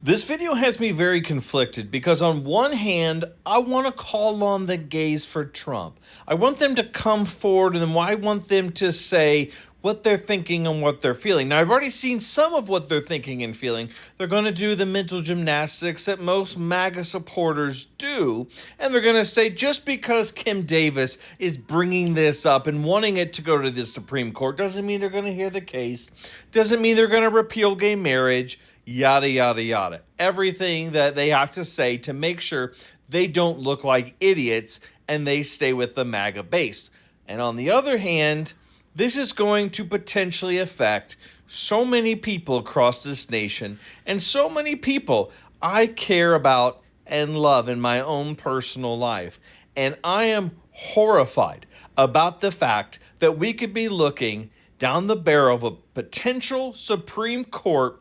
This video has me very conflicted because on one hand, I want to call on the gays for Trump. I want them to come forward and I want them to say what they're thinking and what they're feeling. Now, I've already seen some of what they're thinking and feeling. They're going to do the mental gymnastics that most MAGA supporters do. And they're going to say just because Kim Davis is bringing this up and wanting it to go to the Supreme Court doesn't mean they're going to hear the case, doesn't mean they're going to repeal gay marriage. Yada, yada, yada. Everything that they have to say to make sure they don't look like idiots and they stay with the MAGA base. And on the other hand, this is going to potentially affect so many people across this nation and so many people I care about and love in my own personal life. And I am horrified about the fact that we could be looking down the barrel of a potential Supreme Court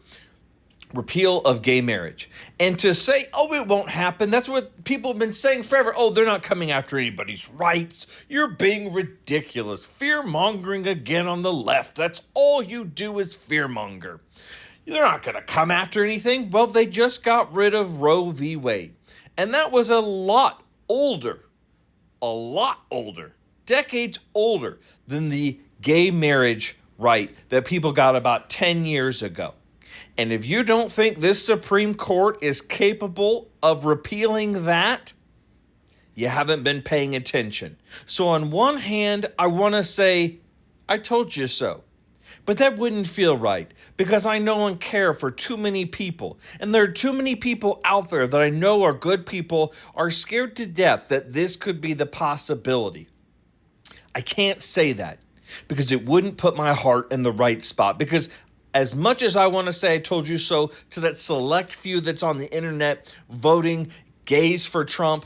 repeal of gay marriage. And to say, oh, it won't happen, that's what people have been saying forever. Oh, they're not coming after anybody's rights. You're being ridiculous. Fear-mongering again on the left. That's all you do is fear-monger. They're not going to come after anything. Well, they just got rid of Roe v. Wade. And that was a lot older, decades older than the gay marriage right that people got about 10 years ago. And if you don't think this Supreme Court is capable of repealing that, you haven't been paying attention. So on one hand, I want to say, I told you so. But that wouldn't feel right because I know and care for too many people. And there are too many people out there that I know are good people are scared to death that this could be the possibility. I can't say that because it wouldn't put my heart in the right spot. Because as much as I want to say I told you so to that select few that's on the internet voting gays for Trump,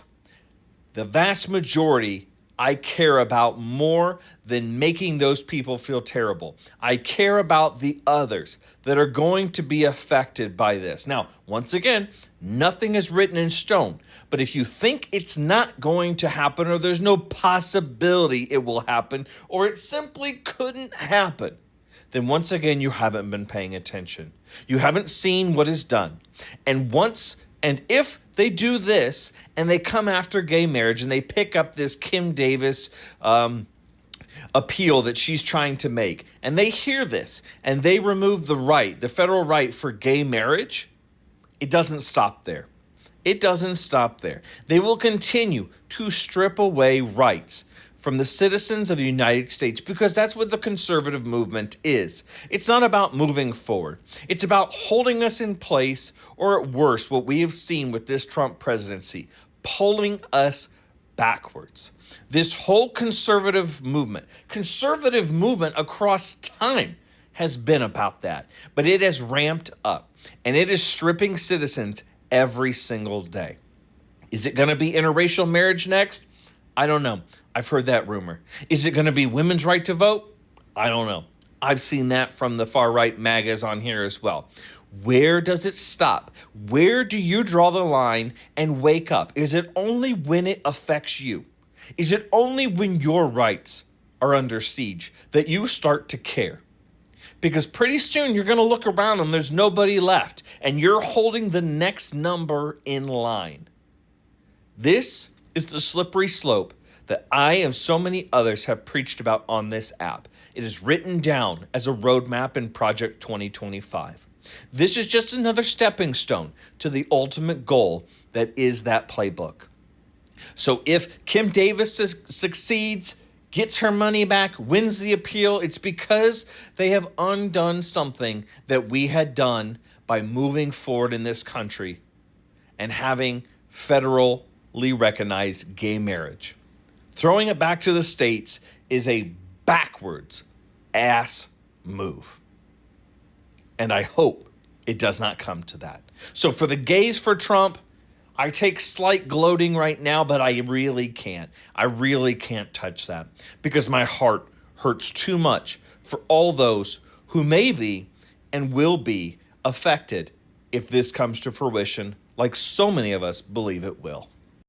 the vast majority I care about more than making those people feel terrible. I care about the others that are going to be affected by this. Now, once again, nothing is written in stone. But if you think it's not going to happen or there's no possibility it will happen or it simply couldn't happen, then once again, you haven't been paying attention. You haven't seen what is done. And if they do this and they come after gay marriage and they pick up this Kim Davis appeal that she's trying to make, and they hear this and they remove the federal right for gay marriage, it doesn't stop there. It doesn't stop there. They will continue to strip away rights from the citizens of the United States because that's what the conservative movement is. It's not about moving forward. It's about holding us in place, or at worst, what we have seen with this Trump presidency, pulling us backwards. This whole conservative movement across time has been about that, but it has ramped up and it is stripping citizens every single day. Is it going to be interracial marriage next? I don't know. I've heard that rumor. Is it going to be women's right to vote? I don't know. I've seen that from the far right MAGAs on here as well. Where does it stop? Where do you draw the line and wake up? Is it only when it affects you? Is it only when your rights are under siege that you start to care? Because pretty soon you're going to look around and there's nobody left and you're holding the next number in line. This is the slippery slope that I and so many others have preached about on this app. It is written down as a roadmap in Project 2025. This is just another stepping stone to the ultimate goal that is that playbook. So if Kim Davis succeeds, gets her money back, wins the appeal, it's because they have undone something that we had done by moving forward in this country and having federally recognized gay marriage. Throwing it back to the states is a backwards ass move. And I hope it does not come to that. So for the gays for Trump, I take slight gloating right now, but I really can't. I really can't touch that because my heart hurts too much for all those who may be and will be affected if this comes to fruition, like so many of us believe it will.